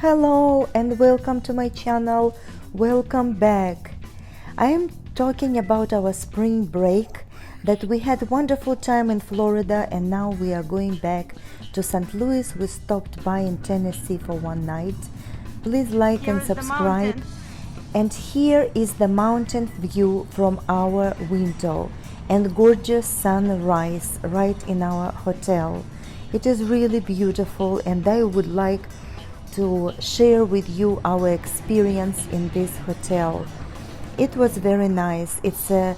Hello and welcome to my channel. Welcome back. I am talking about our spring break, that we had a wonderful time in Florida and now we are going back to St. Louis. We stopped by in Tennessee for one night. Please like and subscribe. And here is the mountain view from our window and gorgeous sunrise right in our hotel. It is really beautiful and I would like to share with you our experience in this hotel. It was very nice. It's a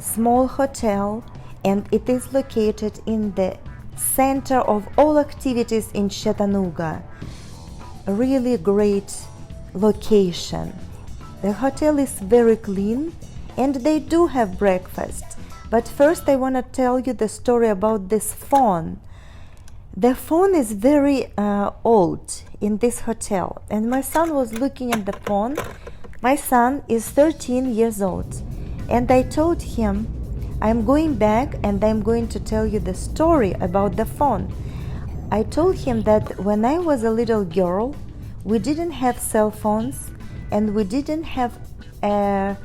small hotel and it is located in the center of all activities in Chattanooga. A really great location. The hotel is very clean and they do have breakfast. But first I want to tell you the story about this phone. The phone is very old in this hotel and my son was looking at the phone. My son is 13 years old and I told him I'm going back and I'm going to tell you the story about the phone. I told him that when I was a little girl we didn't have cell phones and we didn't have a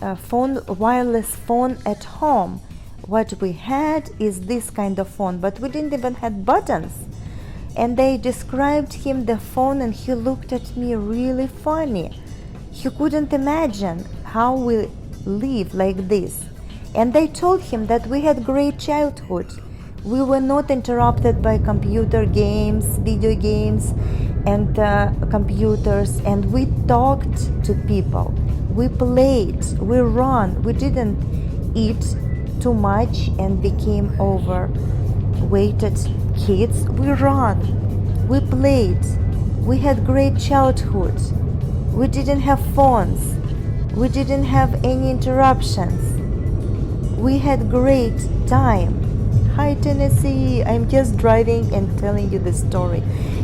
wireless phone at home. What we had is this kind of phone, but we didn't even have buttons. And they described him the phone and he looked at me really funny. He couldn't imagine how we live like this. And they told him that we had great childhood. We were not interrupted by computer games, video games and computers, and we talked to people. We played, we ran, we didn't eat too much and became overweighted kids. We ran, we played, we had great childhood. We didn't have phones, we didn't have any interruptions. We had great time. Hi Tennessee, I'm just driving and telling you the story.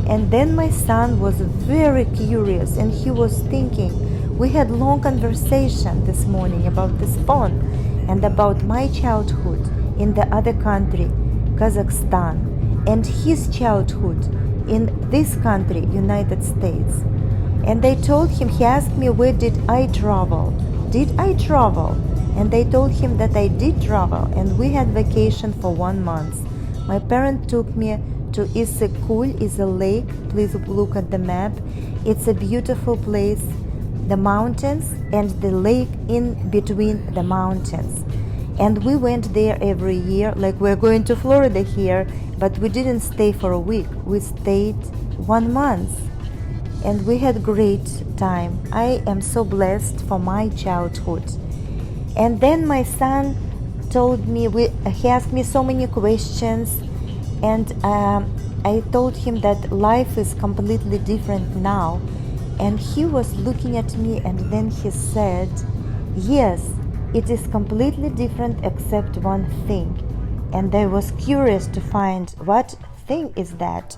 And then my son was very curious and he was thinking. We had long conversation this morning about this phone and about my childhood in the other country, Kazakhstan, and his childhood in this country, United States. And they told him, he asked me, where did I travel? Did I travel? And they told him that I did travel, and we had vacation for 1 month. My parents took me to Issyk-Kul, is a lake. Please look at the map. It's a beautiful place. The mountains and the lake in between the mountains. And we went there every year, like we're going to Florida here, but we didn't stay for a week. We stayed 1 month and we had great time. I am so blessed for my childhood. And then my son told me, he asked me so many questions and I told him that life is completely different now. And he was looking at me and then he said, yes, it is completely different except one thing. And I was curious to find what thing is that.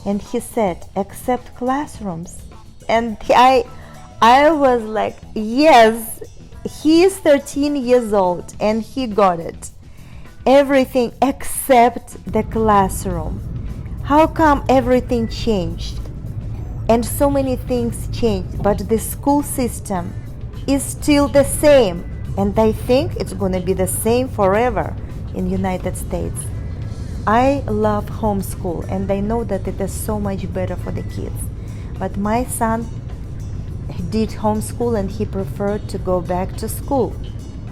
And he said, except classrooms. And I was like, yes, he is 13 years old and he got it. Everything except the classroom. How come everything changed? And so many things changed, but the school system is still the same. And I think it's going to be the same forever in the United States. I love homeschool and I know that it is so much better for the kids. But my son did homeschool and he preferred to go back to school.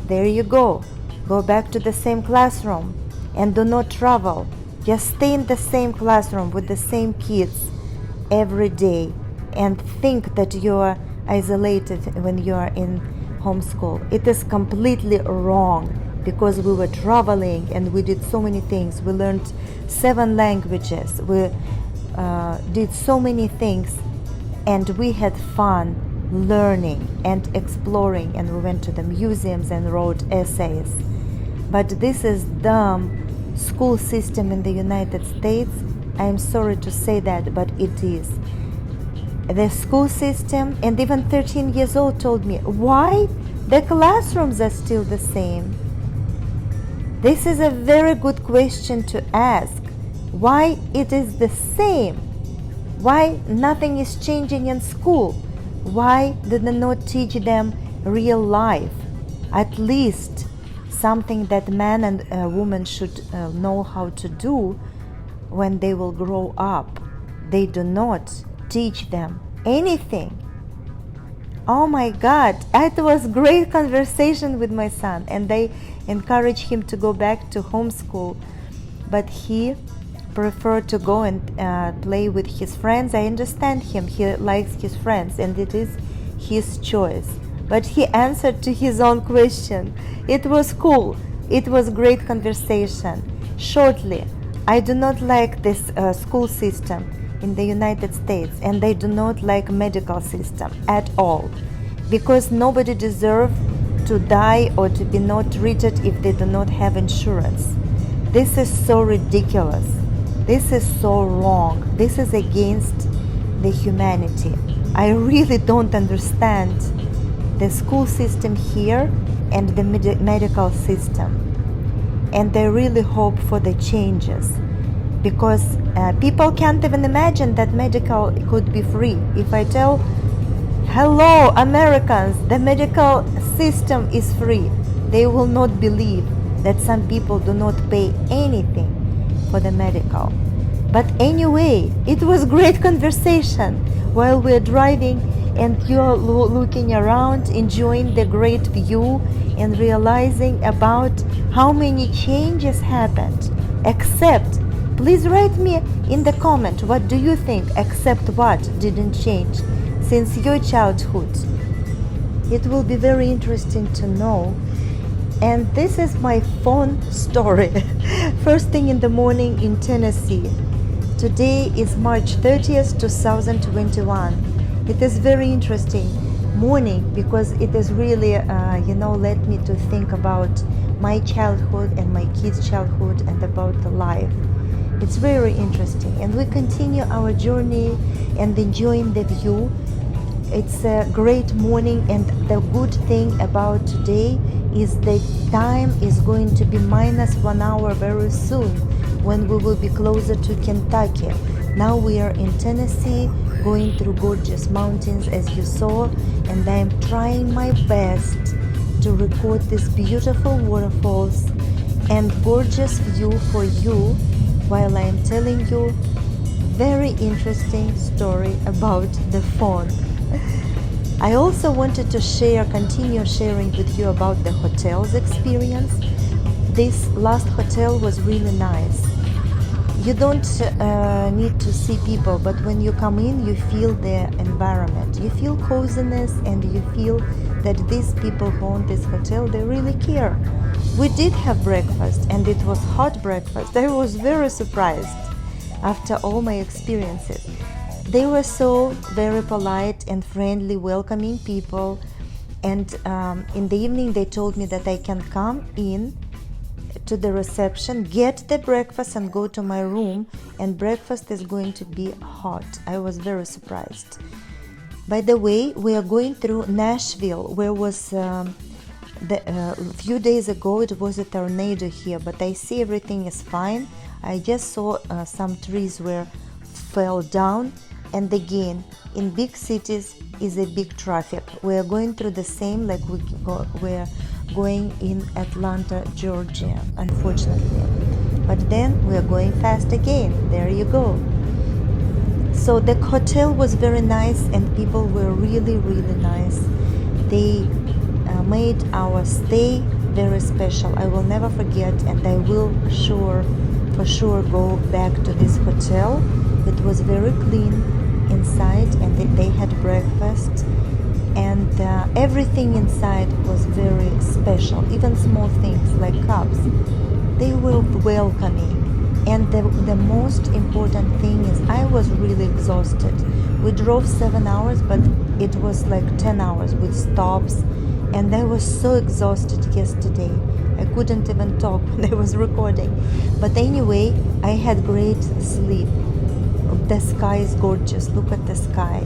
There you go. Go back to the same classroom and do not travel. Just stay in the same classroom with the same kids every day and think that you are isolated when you are in homeschool. It is completely wrong because we were traveling and we did so many things. We learned 7 languages. We did so many things and we had fun learning and exploring, and we went to the museums and wrote essays. But this is dumb school system in the United States. I'm sorry to say that, but it is. The school system, and even 13 years old told me, why the classrooms are still the same? This is a very good question to ask. Why it is the same? Why nothing is changing in school? Why did they not teach them real life? At least something that man and woman should know how to do when they will grow up. They do not teach them anything. Oh my God, it was great conversation with my son, and they encouraged him to go back to homeschool, but he preferred to go and play with his friends. I understand him, he likes his friends and it is his choice. But he answered to his own question. It was cool, it was great conversation. Shortly, I do not like this school system in the United States, and they do not like medical system at all, because nobody deserves to die or to be not treated if they do not have insurance. This is so ridiculous. This is so wrong. This is against the humanity. I really don't understand the school system here and the medical system. And I really hope for the changes, because people can't even imagine that medical could be free. If I tell, hello Americans, the medical system is free, they will not believe that some people do not pay anything for the medical. But anyway, it was great conversation while we're driving, and you're looking around, enjoying the great view and realizing about how many changes happened. Except, please write me in the comment, what do you think, except what didn't change since your childhood? It will be very interesting to know. And this is my phone story. First thing in the morning in Tennessee. Today is March 30th, 2021. It is very interesting morning because it is really, led me to think about my childhood and my kids' childhood and about the life. It's very interesting, and we continue our journey and enjoying the view. It's a great morning, and the good thing about today is the time is going to be -1 hour very soon, when we will be closer to Kentucky. Now we are in Tennessee, going through gorgeous mountains as you saw, and I am trying my best to record these beautiful waterfalls and gorgeous view for you while I am telling you very interesting story about the phone. I also wanted to continue sharing with you about the hotel's experience. This last hotel was really nice. You don't need to see people, but when you come in, you feel the environment. You feel coziness, and you feel that these people who own this hotel, they really care. We did have breakfast, and it was hot breakfast. I was very surprised after all my experiences. They were so very polite and friendly, welcoming people. And in the evening, they told me that I can come in to the reception, get the breakfast, and go to my room, and breakfast is going to be hot. I was very surprised. By the way, we are going through Nashville, where was a few days ago it was a tornado here, but I see everything is fine. I just saw some trees fell down, and again, in big cities is a big traffic. We are going through the same, like we're going in Atlanta, Georgia, unfortunately. But then we are going fast again. There you go. So the hotel was very nice, and people were really, really nice. They made our stay very special. I will never forget, and I will for sure go back to this hotel. It was very clean inside, and they had breakfast, and everything inside was very special. Even small things like cups, they were welcoming. And the most important thing is I was really exhausted. We drove 7 hours, but it was like 10 hours with stops, and I was so exhausted yesterday. I couldn't even talk when I was recording. But anyway, I had great sleep. The sky is gorgeous. Look at the sky.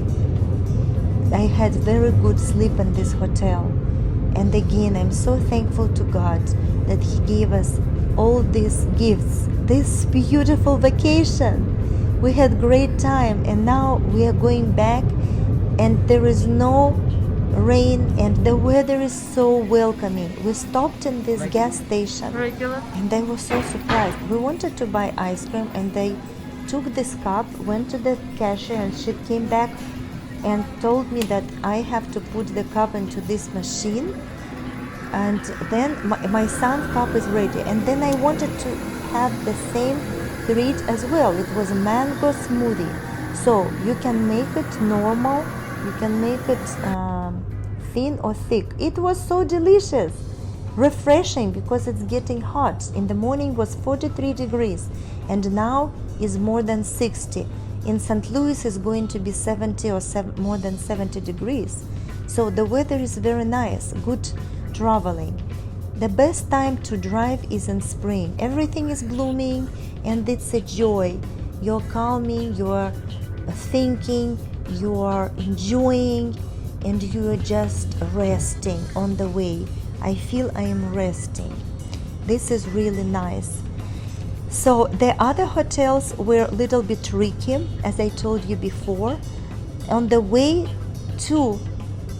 I had very good sleep in this hotel. And again, I'm so thankful to God that He gave us all these gifts, this beautiful vacation. We had great time, and now we are going back, and there is no rain, and the weather is so welcoming. We stopped in this gas station, and I was so surprised. We wanted to buy ice cream, and they took this cup, went to the cashier, and she came back and told me that I have to put the cup into this machine, and then my son's cup is ready. And then I wanted to have the same treat as well. It was a mango smoothie. So you can make it normal, you can make it thin or thick. It was so delicious, refreshing, because it's getting hot. In the morning was 43 degrees, and now is more than 60. In St. Louis is going to be 70 or more than 70 degrees. So the weather is very nice, good traveling. The best time to drive is in spring. Everything is blooming, and it's a joy. You're calming, you're thinking, you're enjoying, and you're just resting on the way. I feel I am resting. This is really nice. So the other hotels were a little bit tricky, as I told you before. On the way to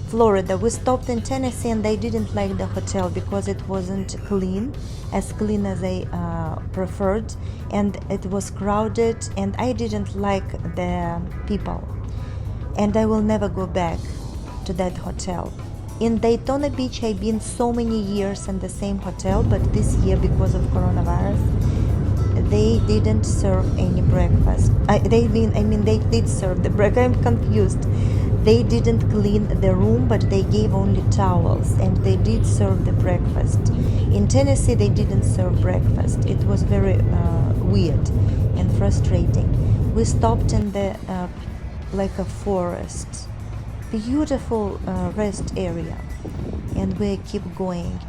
Florida, we stopped in Tennessee, and I didn't like the hotel because it wasn't clean as I preferred, and it was crowded, and I didn't like the people, and I will never go back to that hotel. In Daytona Beach, I've been so many years in the same hotel, but this year, because of coronavirus, they didn't serve any breakfast. They did serve the breakfast. I'm confused. They didn't clean the room, but they gave only towels, and they did serve the breakfast. In Tennessee, they didn't serve breakfast. It was very weird and frustrating. We stopped in the like a forest, beautiful rest area, and we keep going.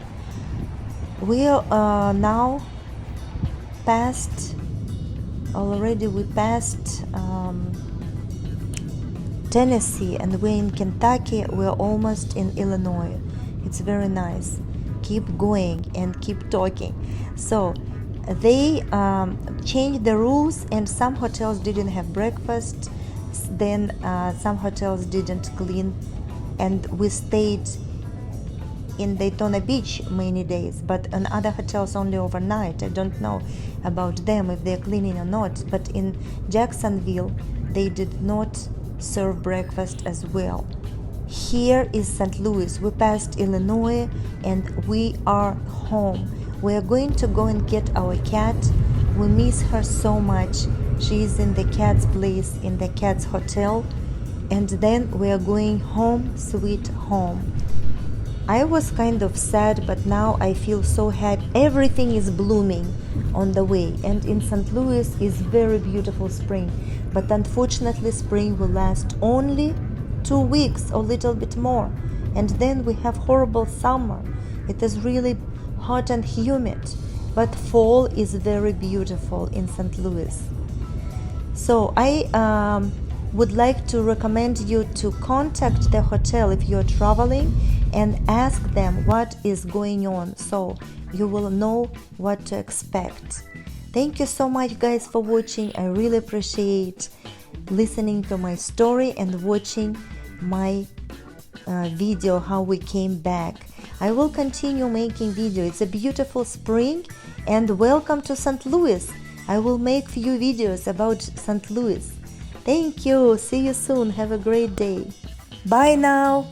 We are now past already. We passed Tennessee, and we're in Kentucky. We're almost in Illinois. It's very nice. Keep going and keep talking. So they changed the rules, and some hotels didn't have breakfast. Then some hotels didn't clean, and we stayed in Daytona Beach many days, but in other hotels only overnight. I don't know about them if they're cleaning or not, but in Jacksonville they did not serve breakfast as well. Here is St. Louis. We passed Illinois, and we are home. We are going to go and get our cat. We miss her so much. She is in the cat's place, in the cat's hotel, and then we are going home, sweet home. I was kind of sad, but now I feel so happy. Everything is blooming on the way, and in St. Louis is very beautiful spring, but unfortunately spring will last only 2 weeks or a little bit more, and then we have horrible summer. It is really hot and humid, but fall is very beautiful in St. Louis. So I would like to recommend you to contact the hotel if you're traveling and ask them what is going on, so you will know what to expect. Thank you so much, guys, for watching. I really appreciate listening to my story and watching my video how we came back. I will continue making video. It's a beautiful spring, and welcome to St. Louis. I will make few videos about St. Louis. Thank you. See you soon. Have a great day. Bye now.